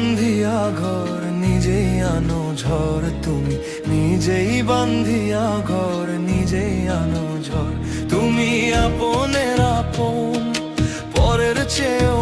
বান্ধিয়া ঘর নিজেই আনো ঝড়, তুমি নিজেই বান্ধিয়া ঘর নিজেই আনো ঝড়। তুমি আপনের আপন, পরের চেয়েও